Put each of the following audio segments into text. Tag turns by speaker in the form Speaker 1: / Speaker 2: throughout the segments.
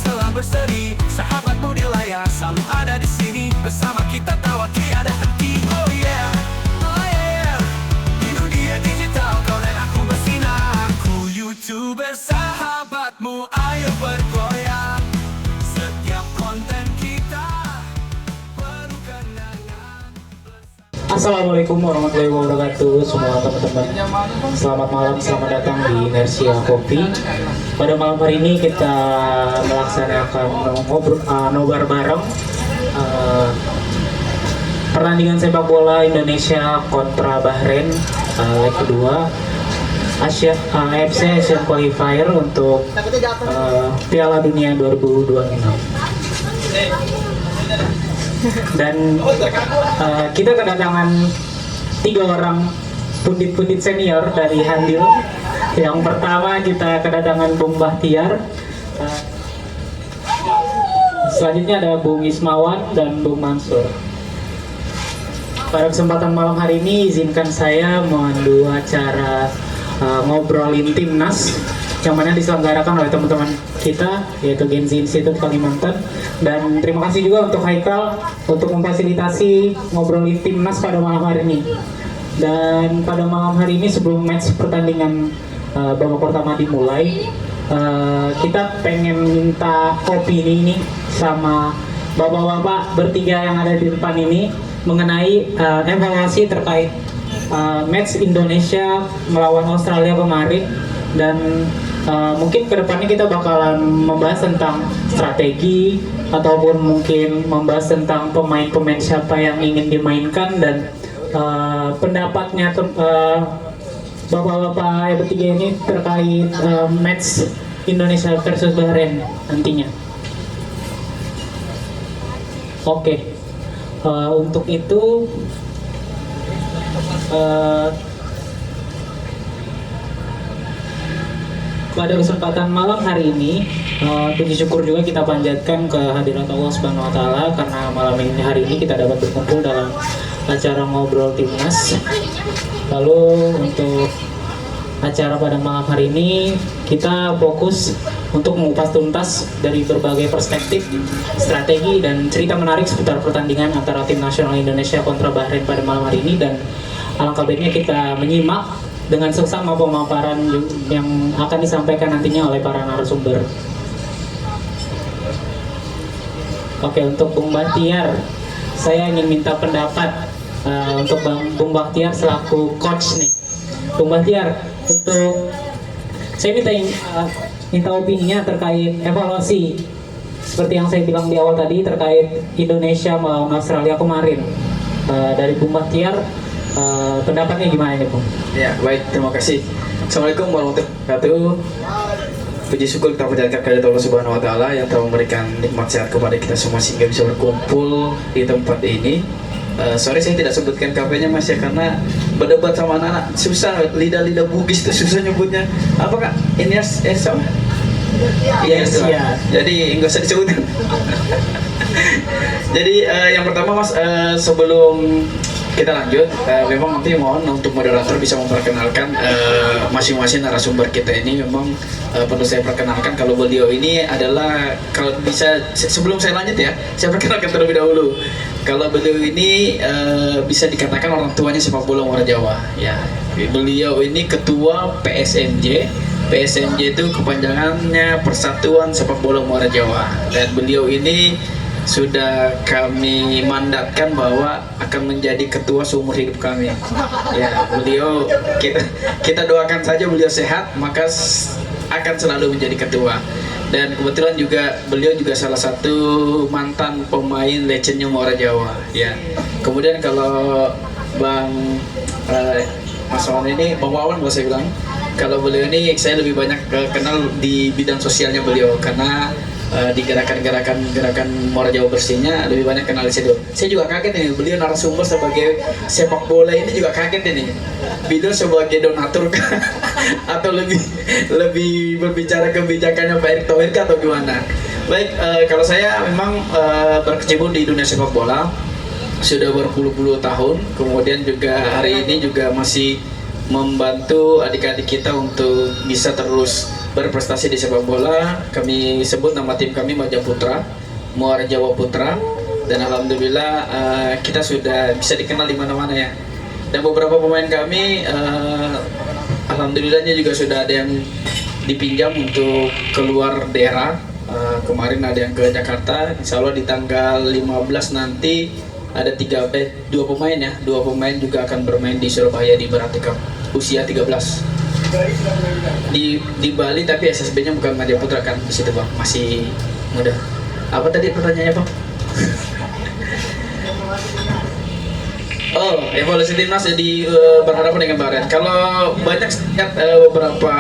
Speaker 1: selalu berseri. Sahabatmu di layar selalu ada di sini. Bersama kita tawa tiada henti. Oh yeah, oh yeah. Di dunia digital kau dan aku bersinar. Aku YouTuber sahabatmu, ayo bergoyang. Setiap konten kita penuh kenangan.
Speaker 2: Assalamualaikum warahmatullahi wabarakatuh semua teman-teman. Selamat malam, selamat datang di Inersia Kopi. Pada malam hari ini kita melaksanakan nobar bareng pertandingan sepak bola Indonesia kontra Bahrain leg kedua AFC Asian Qualifier untuk Piala Dunia 2026. Dan kita kedatangan 3 orang pundit-pundit senior dari Handil. Yang pertama kita kedatangan Bung Bahtiar, selanjutnya ada Bung Ismawan dan Bung Mansur. Pada kesempatan malam hari ini izinkan saya memandu acara ngobrolin timnas yang mana diselenggarakan oleh teman-teman kita, yaitu Genzi Institute Kalimantan. Dan terima kasih juga untuk Haikal untuk memfasilitasi ngobrolin timnas pada malam hari ini. Dan pada malam hari ini sebelum match pertandingan babak pertama dimulai, kita pengen minta opini nih sama bapak-bapak bertiga yang ada di depan ini mengenai evaluasi terkait match Indonesia melawan Australia kemarin. Dan mungkin kedepannya kita bakalan membahas tentang strategi ataupun mungkin membahas tentang pemain-pemain siapa yang ingin dimainkan dan pendapatnya bapak-bapak yang bertiga ini terkait match Indonesia versus Bahrain nantinya. Oke. Untuk itu pada kesempatan malam hari ini, puji syukur juga kita panjatkan ke hadirat Allah Subhanahu wa Ta'ala karena malam ini hari ini kita dapat berkumpul dalam acara ngobrol timnas. Lalu untuk acara pada malam hari ini kita fokus untuk mengupas tuntas dari berbagai perspektif, strategi dan cerita menarik seputar pertandingan antara tim nasional Indonesia kontra Bahrain pada malam hari ini. Dan alangkah baiknya kita menyimak dengan seksama pemaparan yang akan disampaikan nantinya oleh para narasumber. Oke, untuk Bung Bahtiar, saya ingin minta pendapat untuk Bung Bahtiar selaku coach nih. Bung Bahtiar, untuk saya minta opininya terkait evaluasi seperti yang saya bilang di awal tadi terkait Indonesia melawan Australia kemarin. Dari Bung Bahtiar, pendapatnya gimana nih, Bung?
Speaker 3: Ya, baik, terima kasih. Assalamualaikum warahmatullahi wabarakatuh. Puji syukur kita panjatkan kepada Allah Subhanahu wa Ta'ala yang telah memberikan nikmat sehat kepada kita semua sehingga bisa berkumpul di tempat ini. Sorry saya tidak sebutkan kafenya Mas ya, karena berdebat sama anak-anak susah, lidah-lidah Bugis itu susah nyebutnya. Apa Kak? Ini sama? Iya, jadi nggak usah disebutkan. Jadi yang pertama Mas, sebelum kita lanjut, memang nanti mohon untuk moderator bisa memperkenalkan masing-masing narasumber kita ini. Memang perlu saya perkenalkan kalau beliau ini adalah, kalau bisa sebelum saya lanjut ya, saya perkenalkan terlebih dahulu. Kalau beliau ini bisa dikatakan orang tuanya sepak bola Muara Jawa. Ya, beliau ini ketua PSMJ. PSMJ itu kepanjangannya Persatuan Sepak Bola Muara Jawa. Dan beliau ini sudah kami mandatkan bahwa akan menjadi ketua seumur hidup kami. Ya, beliau kita doakan saja beliau sehat, maka akan selalu menjadi ketua. Dan kebetulan juga beliau juga salah satu mantan pemain legendnya Muara Jawa. Ya. Kemudian kalau Bang Mas Wawan ini, Bang Wawan boleh saya bilang, kalau beliau ini saya lebih banyak kenal di bidang sosialnya beliau karena di gerakan Muara Jawa Bersihnya lebih banyak kenal di situ. Saya juga kaget ini, beliau narasumber sebagai sepak bola ini juga kaget ini. Beliau sebagai donatur atau lebih berbicara kebijakannya Pak Erick Thohir atau gimana? Baik, kalau saya memang berkecimpung di dunia sepak bola sudah berpuluh-puluh tahun. Kemudian juga hari ini juga masih membantu adik-adik kita untuk bisa terus berprestasi di sepak bola. Kami sebut nama tim kami Majaputra, Muara Jawa Putra, dan alhamdulillah kita sudah bisa dikenal di mana-mana ya. Dan beberapa pemain kami alhamdulillahnya juga sudah ada yang dipinjam untuk keluar daerah. Kemarin ada yang ke Jakarta, insya Allah di tanggal 15 nanti ada dua pemain juga akan bermain di Surabaya di Berarti Cup usia 13 di Bali, tapi SSB-nya bukan Majaputra kan di situ Bang, masih muda. Apa tadi pertanyaannya Bang? Oh, evaluasi timnas jadi berhadapan dengan Bahrain. Kalau banyak lihat beberapa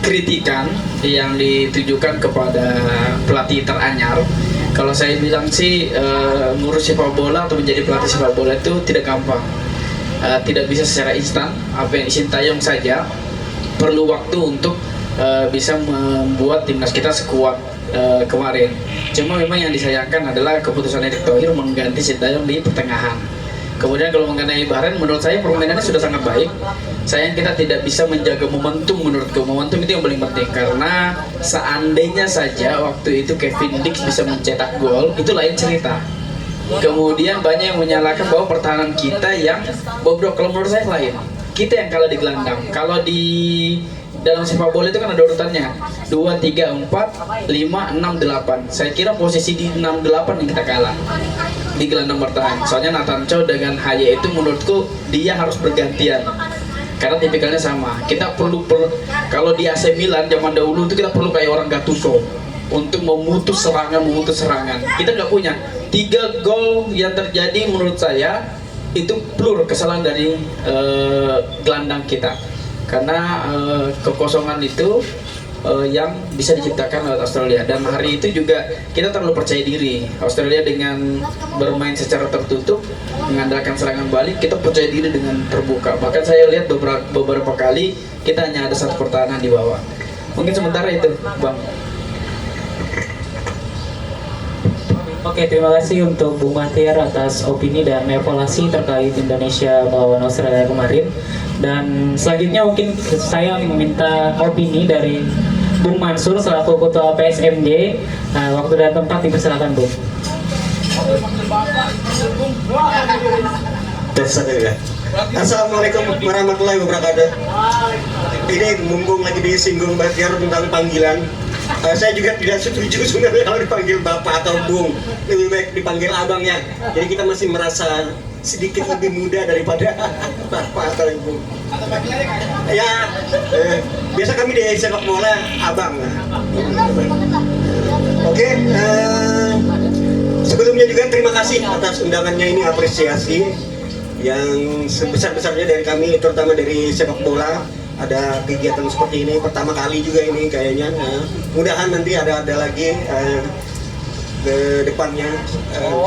Speaker 3: kritikan yang ditujukan kepada pelatih teranyar, kalau saya bilang sih ngurus sepak bola atau menjadi pelatih sepak bola itu tidak gampang, tidak bisa secara instan. Apa yang Sintayong saja perlu waktu untuk bisa membuat timnas kita sekuat kemarin. Cuma memang yang disayangkan adalah keputusan Erick Thohir mengganti Sintayong di pertengahan. Kemudian kalau mengenai Bahrain, menurut saya permainannya sudah sangat baik. Sayang kita tidak bisa menjaga momentum. Menurutku momentum itu yang paling penting, karena seandainya saja waktu itu Kevin Dix bisa mencetak gol, itu lain cerita. Kemudian banyak yang menyalahkan bahwa pertahanan kita yang bobrok. Kalau menurut saya lain, kita yang kalah di gelandang. Kalau di dalam sepak bola itu kan ada urutannya 2, 3, 4, 5, 6, 8. Saya kira posisi di 6, 8 yang kita kalah di gelandang bertahan. Soalnya Nathan Chow dengan Haye itu menurutku dia harus bergantian karena tipikalnya sama. Kita perlu kalau di AC Milan zaman dahulu itu kita perlu kayak orang Gattuso untuk memutus serangan. Kita nggak punya. 3 gol yang terjadi menurut saya itu pure kesalahan dari gelandang kita, karena kekosongan itu yang bisa diciptakan oleh Australia. Dan hari itu juga kita terlalu percaya diri. Australia dengan bermain secara tertutup, mengandalkan serangan balik, kita percaya diri dengan terbuka. Bahkan saya lihat beberapa kali kita hanya ada 1 pertahanan di bawah. Mungkin sementara itu Bang.
Speaker 2: Oke, terima kasih untuk Bung Bahtiar atas opini dan evaluasi terkait Indonesia melawan Australia kemarin. Dan selanjutnya mungkin saya meminta opini dari Bung Mansur selaku Ketua PSMJ. Waktu dan tempat dipersilakan Bung.
Speaker 4: Assalamualaikum warahmatullahi wabarakatuh. Ini mumpung lagi disinggung Bahtiar tentang panggilan, saya juga tidak setuju sebenarnya kalau dipanggil Bapak atau Bung. Lebih baik dipanggil Abang ya. Jadi kita masih merasa sedikit lebih muda daripada Bapak atau Ibu. Ya, biasa kami di sepak bola Abang. Oke, sebelumnya juga terima kasih atas undangannya ini, apresiasi yang sebesar-besarnya dari kami, terutama dari sepak bola. Ada kegiatan seperti ini pertama kali juga ini kayaknya. Mudahan nanti ada lagi ke depannya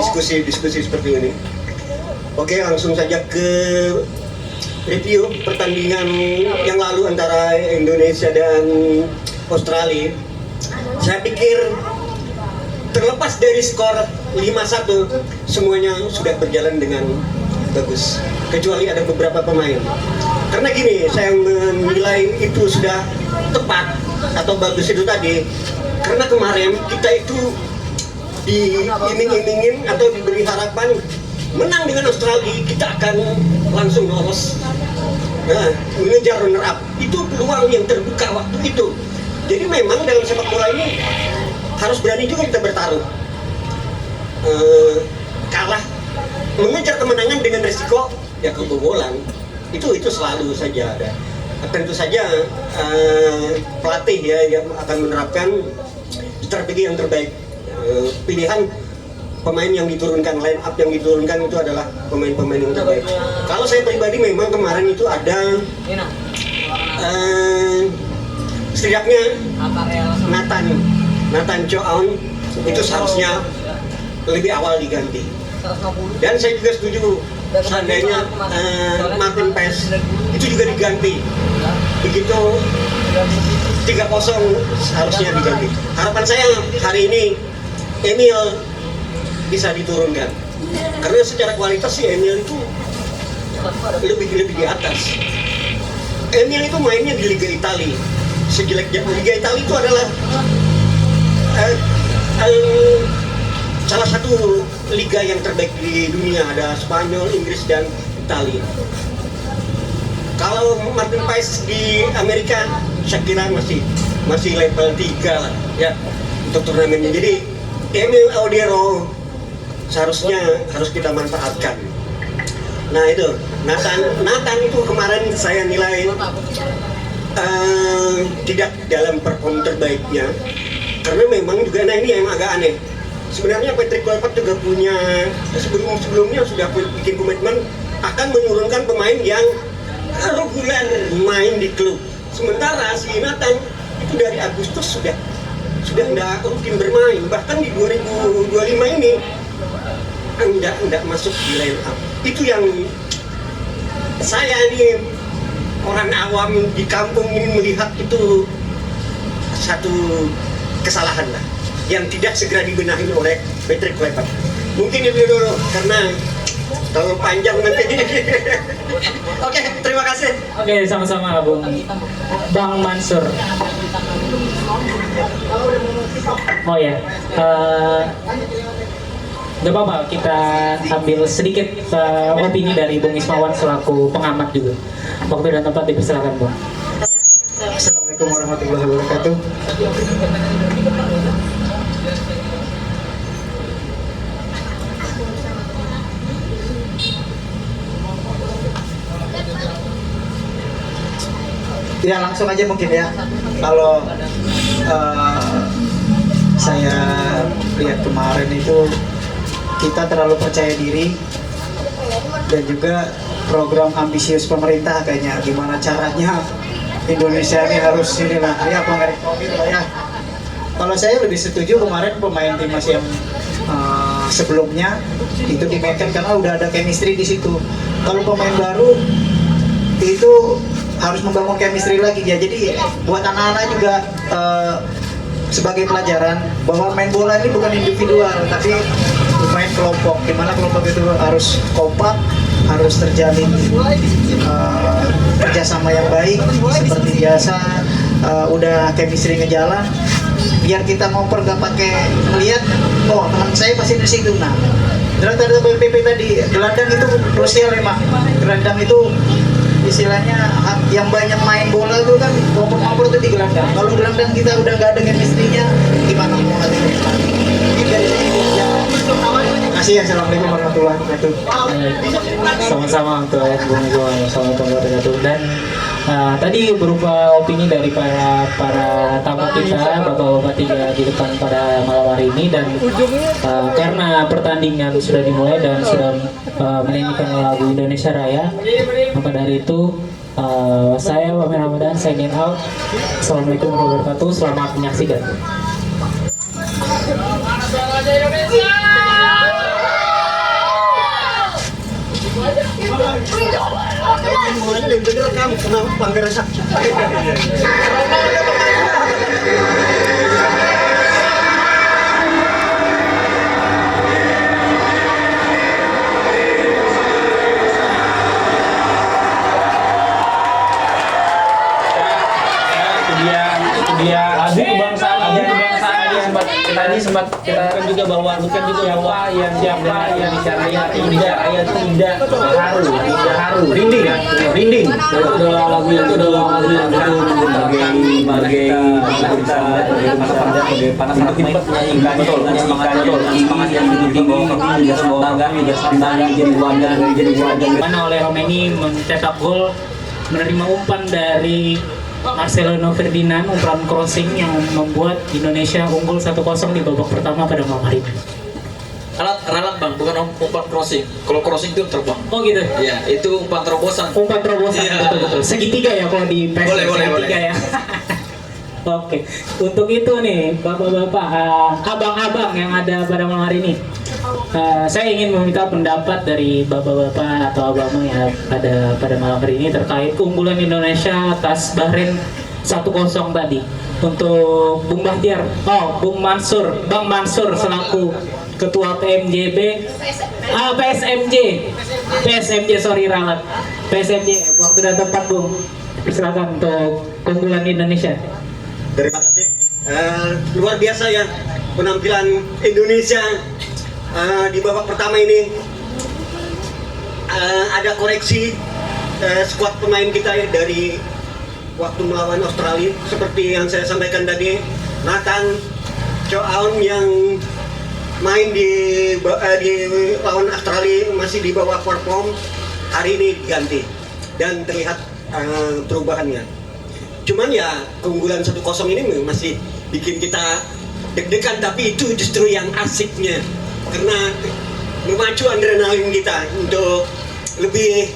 Speaker 4: diskusi seperti ini. Oke, langsung saja ke review pertandingan yang lalu antara Indonesia dan Australia. Saya pikir terlepas dari skor 5-1, semuanya sudah berjalan dengan bagus, kecuali ada beberapa pemain. Karena gini, saya menilai itu sudah tepat atau bagus itu tadi, karena kemarin kita itu diiming-imingin atau diberi harapan menang dengan Australia, kita akan langsung lolos, mengejar runner up. Itu peluang yang terbuka waktu itu. Jadi memang dalam sepak bola ini harus berani juga kita bertaruh. Kalah, mengejar kemenangan dengan resiko ya kebobolan. Itu selalu saja ada. Tentu saja pelatih ya yang akan menerapkan strategi yang terbaik. Pilihan pemain yang diturunkan, line up yang diturunkan itu adalah pemain-pemain yang terbaik. Kalau saya pribadi memang kemarin itu ada setidaknya Nathan Chow itu seharusnya lebih awal diganti. Dan saya juga setuju seandainya Martin Paes itu juga diganti. Begitu 3-0 seharusnya diganti. Harapan saya hari ini Emil bisa diturunkan. Karena secara kualitas sih Emil itu lebih di atas. Emil itu mainnya di Liga Italia. sejelek-jelek Liga Italia itu adalah salah satu liga yang terbaik di dunia. Ada Spanyol, Inggris, dan Italia. Kalau Martin Paes di Amerika, saya kira masih level 3 lah ya untuk turnamennya. Jadi Emil Audiero seharusnya harus kita manfaatkan. Nah itu Nathan itu kemarin saya nilai tidak dalam perform terbaiknya, karena memang juga ini yang agak aneh. Sebenarnya Patrick Kluivert juga punya sebelumnya sudah bikin komitmen akan menurunkan pemain yang reguler main di klub. Sementara si Nathan itu dari Agustus sudah tidak rutin bermain, bahkan di 2025 ini tidak masuk di line up. Itu yang saya ini orang awam di kampung ini melihat itu satu kesalahan lah yang tidak segera dibenahi oleh Patrick Kluivert. Mungkin itu dulu karena terlalu panjang nanti. Oke, terima kasih.
Speaker 2: Oke, sama-sama Bang Mansur. Oh ya, nggak apa-apa, kita ambil sedikit opini dari Bung Ismawan selaku pengamat juga. Waktu dan tempat dipersilakan, Bang.
Speaker 5: Assalamualaikum warahmatullahi wabarakatuh. Ya langsung aja mungkin ya. Kalau saya lihat kemarin itu kita terlalu percaya diri dan juga program ambisius pemerintah kayaknya gimana caranya Indonesia ini harus inilah ya pengaruh COVID lah ya. Kalau saya lebih setuju kemarin pemain timnas yang sebelumnya itu dimainkan karena udah ada chemistry di situ. Kalau pemain baru itu harus membangun chemistry lagi ya. Jadi buat anak-anak juga sebagai pelajaran bahwa main bola ini bukan individual tapi main kelompok. Dimana kelompok itu harus kompak, harus terjalin kerjasama yang baik seperti biasa. Udah chemistry ngejalan, biar kita ngoper gak pakai melihat oh teman saya pasti di situ. Nah ternyata BPP tadi gelandang itu krusial ya Mak. Gelandang itu istilahnya yang banyak main bola itu kan ngoper-ngoper itu di gelandang. Kalau gelandang kita udah nggak ada chemistry-nya, gimana mau nanti? Kasih ya. Assalamualaikum warahmatullahi wabarakatuh.
Speaker 2: Sama-sama untuk Bung Iwan, assalamualaikum warahmatullahi wabarakatuh. Dan tadi berupa opini dari para tamu kita, bapak-bapak tiga di depan pada malam hari ini. Dan karena pertandingan sudah dimulai dan sudah menyanyikan lagu Indonesia Raya, maka dari itu saya Wamen Ramadan signing out. Assalamualaikum warahmatullahi wabarakatuh. Selamat menyaksikan.
Speaker 4: Mulai dari bener kamu kenapa Pangeran Sakti?
Speaker 3: Tadi sempat kita juga bahwa bukan juga siapa yang bicara Indonesia Raya itu tidak haru rinding itu adalah lagu yang sebagai panas hati menyanyikan semangat yang tinggi jadi wadah
Speaker 2: mana oleh Romeni mencetak gol, menerima umpan dari Marcelino Ferdinand, umpan crossing yang membuat Indonesia unggul 1-0 di babak pertama pada malam hari ini.
Speaker 3: Ralat bang, bukan umpan crossing. Kalau crossing itu terbang.
Speaker 2: Oh gitu?
Speaker 3: Iya, itu umpan terobosan.
Speaker 2: Umpan terobosan,
Speaker 3: iya.
Speaker 2: Betul. Segitiga ya kalau di PES. Boleh. Ya. Oke, untuk itu nih bapak-bapak, abang-abang yang ada pada malam hari ini, saya ingin meminta pendapat dari bapak-bapak atau abang ya pada malam hari ini terkait keunggulan Indonesia atas Bahrain 1-0 tadi. Untuk Bung Bahtiar, Bung Mansur, Bang Mansur selaku Ketua PMJB, PSMJ, sorry ralat, PSMJ, waktu dan tempat Bung. Silakan untuk keunggulan Indonesia.
Speaker 4: Terima kasih. Luar biasa ya penampilan Indonesia di babak pertama ini. Ada koreksi skuad pemain kita ya, dari waktu melawan Australia seperti yang saya sampaikan tadi. Nathan Chow yang main di lawan Australia masih di bawah perform, hari ini diganti dan terlihat perubahannya. Cuman ya keunggulan 1-0 ini masih bikin kita deg-degan, tapi itu justru yang asiknya karena memacu adrenalin kita untuk lebih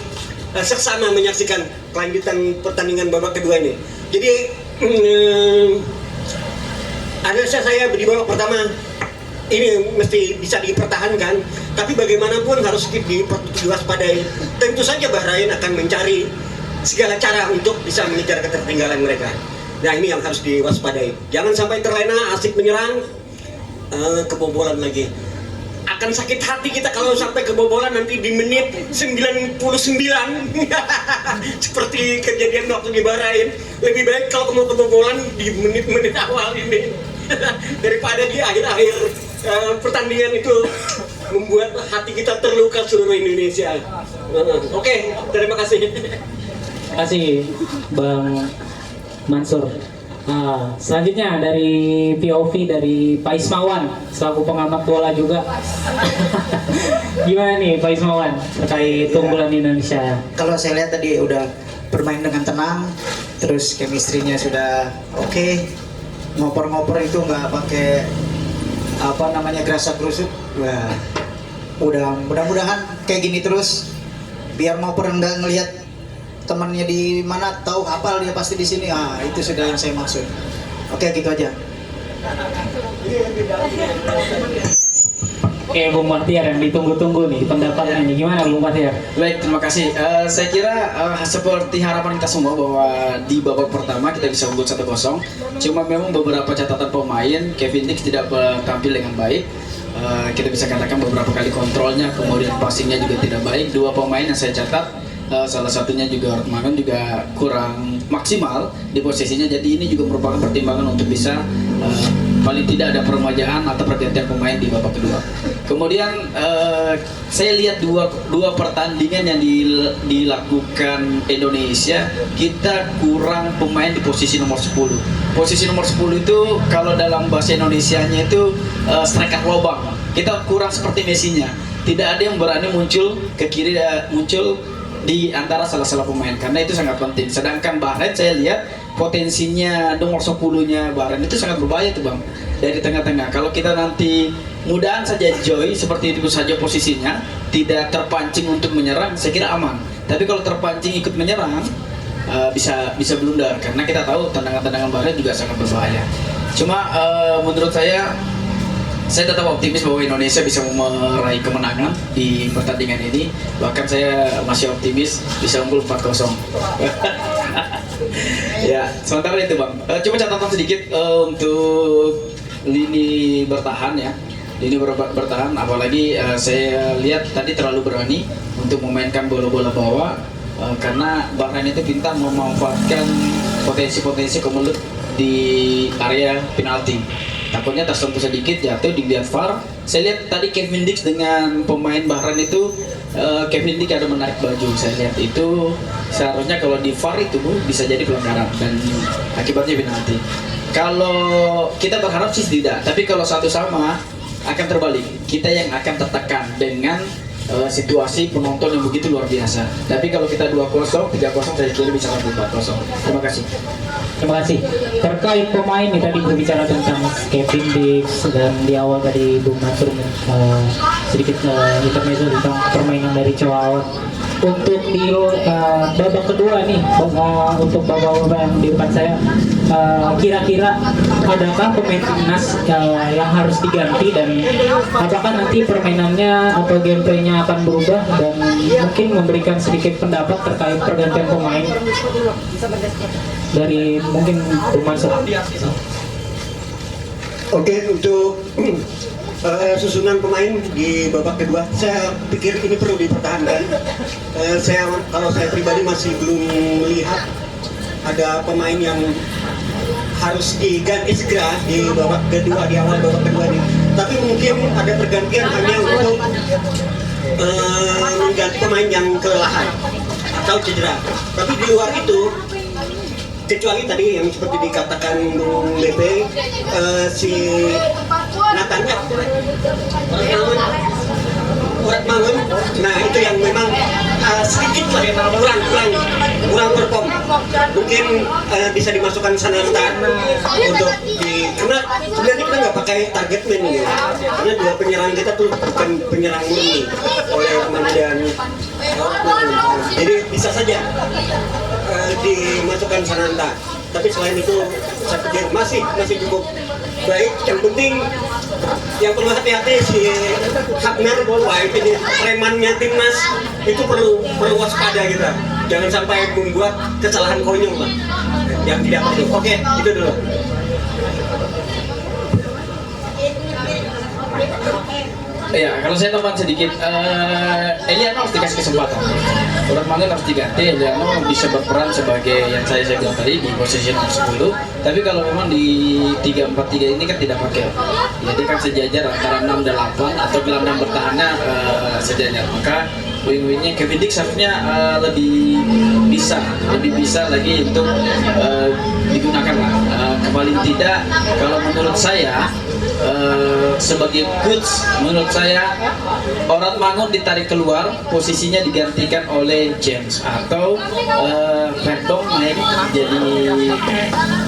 Speaker 4: seksama menyaksikan kelanjutan pertandingan babak kedua ini. Jadi analisa saya di babak pertama ini mesti bisa dipertahankan, tapi bagaimanapun harus diwaspadai. Tentu saja Bahrain akan mencari segala cara untuk bisa mengejar ketertinggalan mereka. Nah ini yang harus diwaspadai. Jangan sampai terlena, asik menyerang, kebobolan lagi. Akan sakit hati kita kalau sampai kebobolan nanti di menit 99. Seperti kejadian waktu di Bahrain. Lebih baik kalau mau kebobolan di menit-menit awal ini daripada di akhir-akhir pertandingan itu membuat hati kita terluka seluruh Indonesia. Oke, terima kasih.
Speaker 2: Terima kasih Bang Mansur. Selanjutnya dari POV dari Pak Ismawan selaku pengamat bola juga. Gimana nih Pak Ismawan terkait keunggulan Indonesia?
Speaker 5: Kalau saya lihat tadi udah bermain dengan tenang, terus chemistry-nya sudah oke. Ngoper-ngoper itu nggak pakai gerasa gerusuk. Wah, mudah-mudahan kayak gini terus, biar ngoper nggak ngelihat temannya di mana, tahu hafal dia pasti di sini. Itu sudah yang saya maksud. Oke, gitu aja.
Speaker 2: Oke, Bung Bahtiar yang ditunggu-tunggu nih pendapatnya nih. Gimana Bung Bahtiar?
Speaker 3: Baik, terima kasih. Saya kira seperti harapan kita semua bahwa di babak pertama kita bisa unggul 1-0. Cuma memang beberapa catatan pemain, Kevin Dix tidak tampil dengan baik. Kita bisa katakan beberapa kali kontrolnya, kemudian passingnya juga tidak baik. Dua pemain yang saya catat, salah satunya juga Rotmanon juga kurang maksimal di posisinya. Jadi ini juga merupakan pertimbangan untuk bisa paling tidak ada peremajaan atau pergantian pemain di babak kedua. Kemudian saya lihat dua pertandingan yang dilakukan Indonesia, kita kurang pemain di posisi nomor 10. Posisi nomor 10 itu kalau dalam bahasa Indonesianya itu striker lobang. Kita kurang seperti Messi-nya. Tidak ada yang berani muncul ke kiri, muncul di antara salah-salah pemain, karena itu sangat penting. Sedangkan Bahrain saya lihat potensinya nomor 10-nya Bahrain itu sangat berbahaya tuh Bang, dari tengah-tengah. Kalau kita nanti mudahan saja Joy seperti itu saja posisinya, tidak terpancing untuk menyerang, saya kira aman. Tapi kalau terpancing ikut menyerang, bisa blunder, karena kita tahu tendangan-tendangan Bahrain juga sangat berbahaya. Cuma menurut saya tetap optimis bahwa Indonesia bisa meraih kemenangan di pertandingan ini. Bahkan saya masih optimis bisa unggul 4-0. Ya, sementara itu Bang. Coba catatan sedikit untuk lini bertahan ya. Lini bertahan, apalagi saya lihat tadi terlalu berani untuk memainkan bola-bola bawah, karena Bahrain itu pintar memanfaatkan potensi-potensi kemelut di area penalti. Takutnya tersentuh sedikit jatuh dilihat VAR. Saya lihat tadi Kevin Dix dengan pemain Bahrain itu, Kevin Dix ada menarik baju. Saya lihat itu seharusnya kalau di VAR itu bisa jadi pelanggaran dan akibatnya penalti. Kalau kita berharap sih tidak, tapi kalau satu sama akan terbalik. Kita yang akan tertekan dengan situasi penonton yang begitu luar biasa. Tapi kalau kita 2-0, 3-0 saya kira bisa 4-0. Terima kasih.
Speaker 2: Terima kasih. Terkait pemain nih, tadi berbicara tentang Kevin Dix dan di awal tadi Bung Mansur sedikit intermezzo tentang permainan dari Chow. Untuk di babak kedua nih, untuk babak yang di depan saya, kira-kira adakah pemain timnas yang harus diganti dan apakah nanti permainannya atau gameplaynya akan berubah, dan mungkin memberikan sedikit pendapat terkait pergantian pemain dari mungkin Bung Mansur.
Speaker 4: Oke, untuk susunan pemain di babak kedua, saya pikir ini perlu dipertahankan. Kalau saya pribadi masih belum melihat ada pemain yang harus diganti segera di babak kedua, di awal babak kedua ini. Tapi mungkin ada pergantian hanya untuk mengganti pemain yang kelelahan atau cedera. Tapi di luar itu, kecuali tadi yang seperti dikatakan Bung BP, si Natanya Urat Mangun, nah itu yang memang sedikit lah kurang perform. Mungkin bisa dimasukkan Sananta untuk karena sebenarnya kita nggak pakai target man gitu. Karena dua penyerang kita tuh bukan penyerang murni oleh Armando dan Urat Mangun. Jadi bisa saja dimasukkan Sananta. Tapi selain itu saya pikir masih cukup baik. Yang penting yang perlu hati-hati si Hapner, wah ini premannya timnas itu perlu waspada kita. Jangan sampai membuat kesalahan konyol lah yang tidak perlu. Oke, itu dulu.
Speaker 3: Ya, kalau saya tambah sedikit, Eliano harus dikasih kesempatan. Urat Mangun harus diganti. Eliano bisa berperan sebagai yang saya bilang tadi di posisi nomor 10. Tapi kalau memang di 3-4-3 ini kan tidak pakai. Jadi kan sejajar antara 6 dan 8 atau gelandang bertahannya sejajar. Maka wing-wingnya Kevin Dix harusnya lebih bisa lagi untuk digunakan lah. Paling tidak kalau menurut saya sebagai coach, menurut saya Urat Mangun ditarik keluar, posisinya digantikan oleh James atau Verdong naik jadi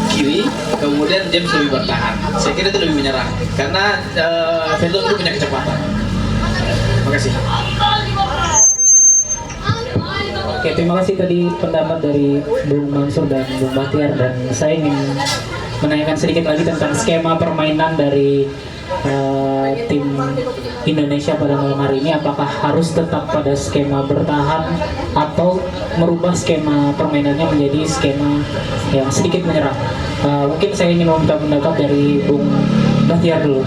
Speaker 3: kiri, kemudian James lebih bertahan. Saya kira itu lebih menyerang karena Verdong itu punya kecepatan. Terima kasih.
Speaker 2: Oke, terima kasih tadi pendapat dari Bung Mansur dan Bung Bahtiar, dan saya ingin menanyakan sedikit lagi tentang skema permainan dari tim Indonesia pada malam hari ini. Apakah harus tetap pada skema bertahan atau merubah skema permainannya menjadi skema yang sedikit menyerang? Mungkin saya ingin meminta pendapat dari Bung Bahtiar dulu.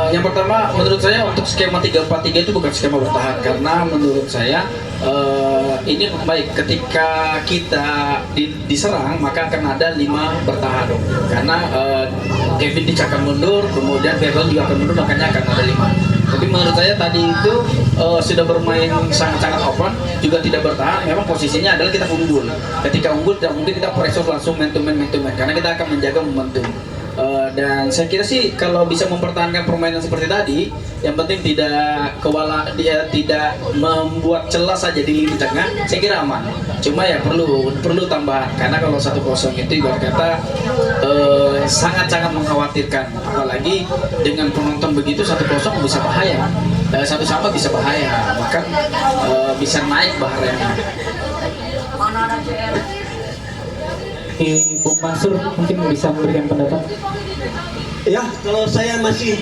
Speaker 3: Yang pertama, menurut saya untuk skema 3-4-3 itu bukan skema bertahan, karena menurut saya ini baik ketika kita diserang maka akan ada 5 bertahan, karena Kevin Dix akan mundur, kemudian Verdon juga akan mundur, makanya akan ada 5. Tapi menurut saya tadi itu sudah bermain sangat-sangat open, juga tidak bertahan. Memang posisinya adalah kita unggul. Ketika unggul tidak mungkin kita pressure langsung man to man, karena kita akan menjaga momentum. Dan saya kira sih kalau bisa mempertahankan permainan seperti tadi, yang penting tidak tidak membuat celah saja di lini tengah, saya kira aman. Cuma ya perlu tambahan, karena kalau 1-0 itu ibarat kata sangat-sangat mengkhawatirkan, apalagi dengan penonton begitu 1-0 bisa bahaya, 1-1 bisa bahaya, bahkan bisa naik baharnya.
Speaker 2: Bung Mansur mungkin bisa memberikan pendapat.
Speaker 4: Ya, kalau saya masih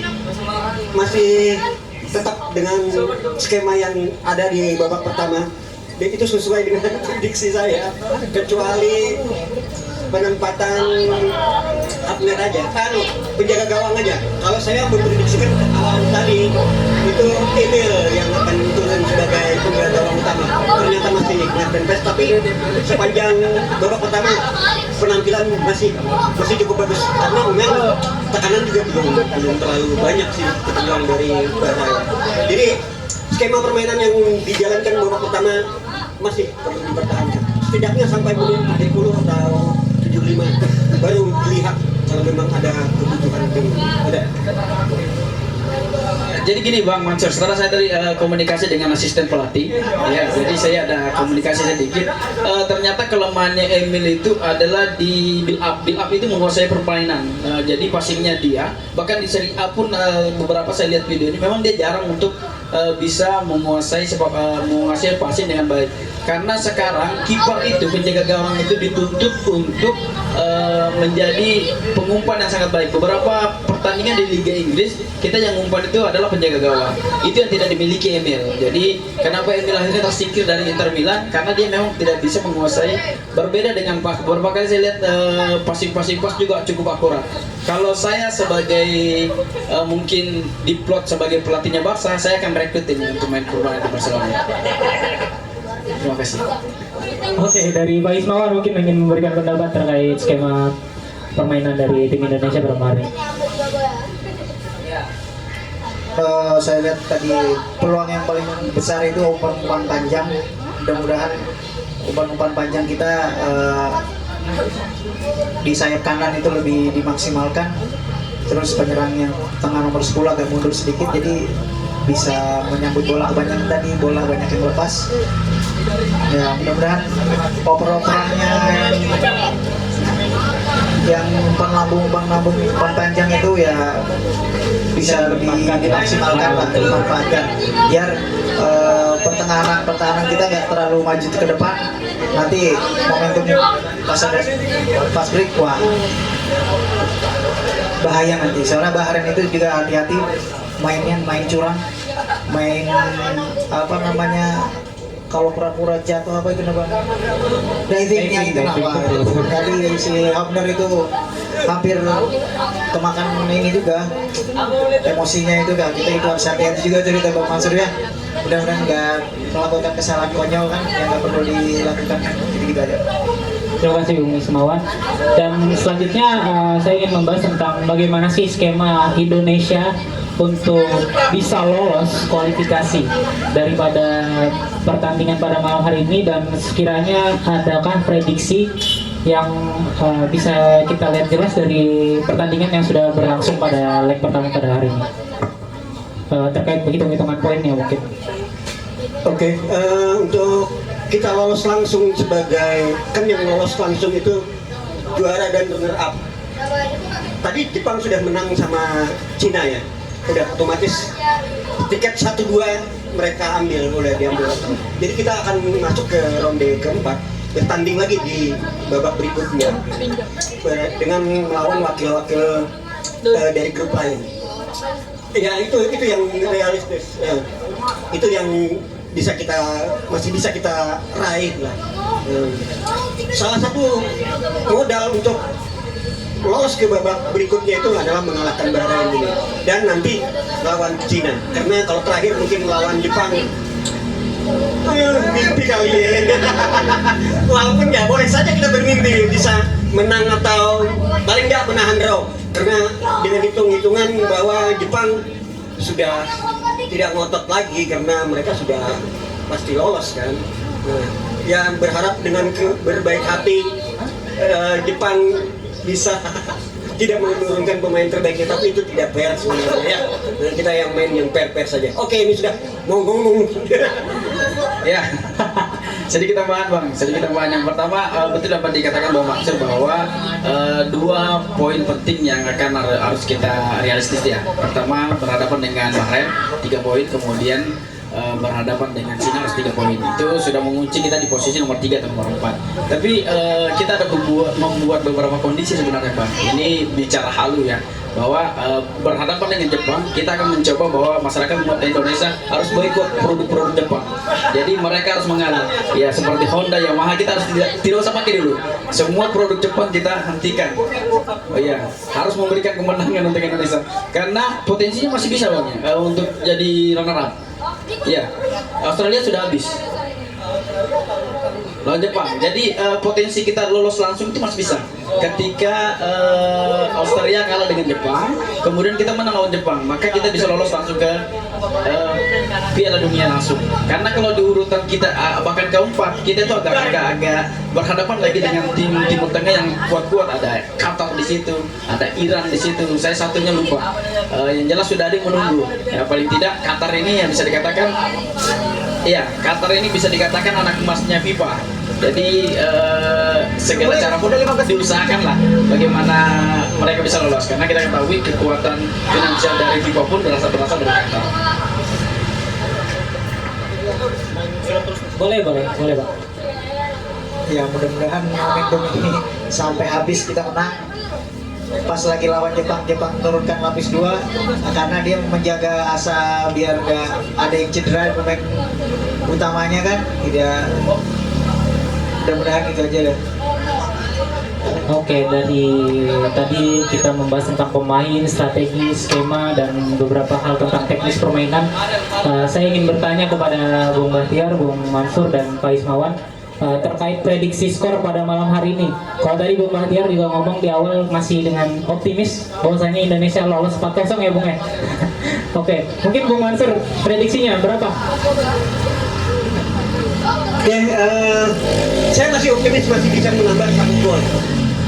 Speaker 4: tetap dengan skema yang ada di babak pertama. Dan itu sesuai dengan prediksi saya, kecuali penempatan Abner aja, penjaga gawang aja. Kalau saya memprediksikan awal tadi itu Emil yang akan turun sebagai penjaga gawang utama. Ternyata masih Nathan, tapi sepanjang babak pertama penampilan masih cukup bagus, karena memang tekanan juga belum terlalu banyak sih ketinggalan dari Barca. Jadi skema permainan yang dijalankan babak pertama masih perlu dipertahankan, setidaknya sampai menit 70 atau 75 baru dilihat kalau memang ada kebutuhan ada.
Speaker 3: Jadi gini Bang Mansur, setelah saya tadi komunikasi dengan asisten pelatih, ya, jadi saya ada komunikasi sedikit. Ternyata kelemahannya Emil itu adalah di build up itu menguasai permainan. Jadi passingnya dia, bahkan di Serie A pun beberapa saya lihat video ini, memang dia jarang untuk bisa menguasai passing dengan baik. Karena sekarang kiper itu, penjaga gawang itu dituntut untuk menjadi pengumpan yang sangat baik. Beberapa pertandingan di Liga Inggris kita yang umpan itu adalah penjaga gawang. Itu yang tidak dimiliki Emil. Jadi kenapa Emil akhirnya tersingkir dari Inter Milan? Karena dia memang tidak bisa menguasai. Berbeda dengan pas. Beberapa kali saya lihat passing pas juga cukup akurat. Kalau saya sebagai mungkin diplot sebagai pelatihnya Barca, saya akan merekrut ini untuk main permainan Barcelona. Terima kasih.
Speaker 2: Oke, dari Pak Ismawan mungkin ingin memberikan pendapat terkait skema permainan dari tim Indonesia pada hari.
Speaker 5: Saya lihat tadi peluang yang paling besar itu umpan-umpan panjang. Mudah-mudahan umpan-umpan panjang kita di sayap kanan itu lebih dimaksimalkan. Terus penyerang yang tengah nomor 10 agak mundur sedikit, jadi bisa menyambut bola banyak tadi, bola banyak yang lepas. Ya mudah-mudahan oper-operannya yang umpan lambung umpan panjang itu ya bisa lebih dimaksimalkan lah, dimanfaatkan biar pertahanan kita nggak terlalu maju ke depan, nanti momentum pas break wah bahaya nanti. Soalnya Bahrain itu juga hati-hati main curang, main apa namanya, kalau pura-pura jatuh apa itu namanya, divingnya itu apa. Jadi si Hafner itu hampir kemakan ini juga emosinya itu kan. Kita itu harus hati-hati juga cerita Bang Mansur ya. Mudah-mudahan nggak melakukan kesalahan konyol kan yang nggak perlu dilakukan. Jadi gitu aja.
Speaker 2: Terima kasih Bung Ismawan. Dan selanjutnya saya ingin membahas tentang bagaimana sih skema Indonesia untuk bisa lolos kualifikasi daripada pertandingan pada malam hari ini, dan sekiranya adakah prediksi yang bisa kita lihat jelas dari pertandingan yang sudah berlangsung pada leg pertama pada hari ini terkait hitung-hitungan poinnya mungkin.
Speaker 4: Oke, untuk kita lolos langsung sebagai, kan yang lolos langsung itu juara dan runner up. Tadi Jepang sudah menang sama Cina ya, udah otomatis tiket 1-2 mereka udah diambil. Jadi kita akan masuk ke ronde keempat, bertanding lagi di babak berikutnya dengan melawan wakil-wakil dari grup lain. Ya itu yang realistis, itu yang masih bisa kita raih lah. Salah satu modal untuk lolos ke babak berikutnya itu adalah mengalahkan Bahrain ini dan nanti lawan Cina. Karena kalau terakhir mungkin lawan Jepang, mimpi kali ya. Walaupun ya boleh saja kita bermimpi bisa menang atau paling nggak menahan draw. Karena dengan hitung-hitungan bahwa Jepang sudah tidak ngotot lagi karena mereka sudah pasti lolos kan. Nah, ya berharap dengan berbaik hati Jepang bisa tidak menurunkan pemain terbaiknya, tapi itu tidak fair sebenarnya ya. Dan kita yang main yang fair saja. Oke, ini sudah mau ngomong.
Speaker 3: Ya, sedikit tambahan Bang, yang pertama betul dapat dikatakan Bang Maksud bahwa 2 poin penting yang harus kita realistis ya. Pertama berhadapan dengan Bahrain 3 poin, kemudian berhadapan dengan Cina harus 3 poin. Itu sudah mengunci kita di posisi nomor 3 atau nomor 4. Tapi kita ada membuat beberapa kondisi sebenarnya Bang. Ini bicara halu ya, bahwa berhadapan dengan Jepang, kita akan mencoba bahwa masyarakat Indonesia harus boikot produk-produk Jepang. Jadi mereka harus mengalah. Ya seperti Honda, Yamaha, kita harus tidak usah pakai dulu. Semua produk Jepang kita hentikan. Oh iya, harus memberikan kemenangan untuk Indonesia. Karena potensinya masih bisa Bang ya, untuk jadi runner up. Ya, Australia sudah habis lawan Jepang. Jadi potensi kita lolos langsung itu masih bisa. Ketika Australia kalah dengan Jepang, kemudian kita menang lawan Jepang, maka kita bisa lolos langsung ke Piala Dunia langsung. Karena kalau di urutan kita bahkan keempat, kita itu agak berhadapan lagi dengan tim Timur Tengah yang kuat-kuat. Ada Qatar di situ, ada Iran di situ. Saya satunya lupa. Yang jelas sudah ada yang menunggu. Ya paling tidak Qatar ini yang bisa dikatakan, iya, Qatar ini bisa dikatakan anak emasnya FIFA. Jadi segala cara pun diusahakan lah bagaimana mereka bisa lolos, karena kita ketahui kekuatan finansial dari FIFA pun berasal dari Qatar.
Speaker 2: Boleh Pak.
Speaker 5: Ya mudah-mudahan momentum ini sampai habis kita menang. Pas lagi lawan Jepang turunkan lapis 2 karena dia menjaga asa biar nggak ada yang cedera pemain utamanya kan. Tidak, mudah-mudahan itu aja deh.
Speaker 2: Oke, dari tadi kita membahas tentang pemain, strategi, skema, dan beberapa hal tentang teknis permainan. Saya ingin bertanya kepada Bung Bahtiar, Bung Mansur, dan Pak Ismawan. terkait prediksi skor pada malam hari ini. Kalau tadi Bung Bahtiar juga ngomong di awal masih dengan optimis bahwasanya Indonesia lolos 4-0 ya Bung ya. Oke, mungkin Bung Mansur prediksinya berapa?
Speaker 4: Oke, saya masih optimis masih bisa menambah 1 gol.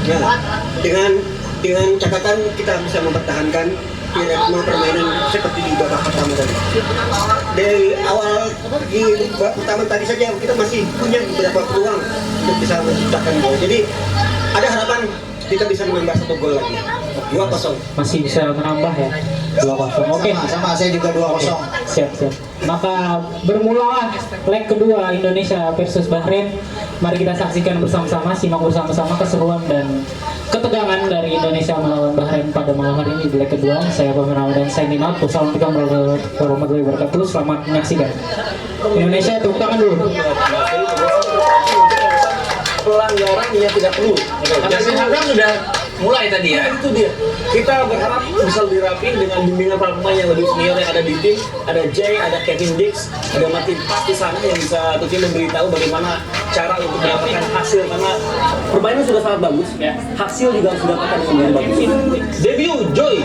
Speaker 4: Nah, dengan catatan kita bisa mempertahankan ritme permainan seperti di babak pertama tadi. Dari awal di babak pertama tadi saja kita masih punya beberapa peluang untuk bisa menciptakan gol. Jadi ada harapan kita bisa menambah 1 gol lagi. 2-0.
Speaker 2: Masih bisa menambah ya. 2-0. Oke.
Speaker 5: Sama saya juga 2-0.
Speaker 2: Siap. Maka bermulalah leg kedua Indonesia versus Bahrain. Mari kita saksikan bersama-sama, simak bersama-sama keseruan dan ketegangan dari Indonesia melawan Bahrain pada malam hari ini di leg kedua. Saya Bang Ramadan signing out. Wassalamualaikum warahmatullahi wabarakatuh. Selamat menyaksikan. Indonesia tepuk tangan dulu.
Speaker 6: Pelanggaran yang tidak perlu.
Speaker 3: Kasih Hakam sudah mulai tadi ya.
Speaker 6: Itu dia. Kita berharap bisa lebih rapi dengan bimbingan para pemain yang lebih senior yang ada di tim. Ada Jay, ada Kevin Dix, ada Martin Pas di sana yang bisa tentunya memberitahu bagaimana cara untuk mendapatkan hasil karena permainan sudah sangat bagus. Hasil juga harus didapatkan dengan bagus. Debut Joy,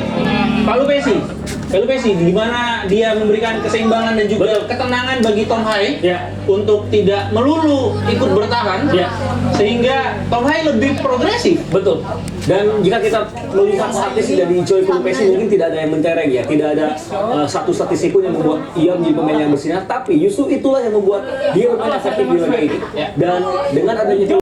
Speaker 6: Palu Pesi, di mana dia memberikan keseimbangan dan juga ketenangan bagi Tom Hai untuk tidak melulu ikut bertahan, sehingga Tom Hai lebih progresif.
Speaker 7: Betul. Dan jika kita melihat statistik dari Joy Pulpesi mungkin tidak ada yang mentereng ya, tidak ada satu statistik pun yang membuat ia menjadi pemain yang bersinar. Tapi justru itulah yang membuat dia bermain efektif di laga ini. Dan dengan adanya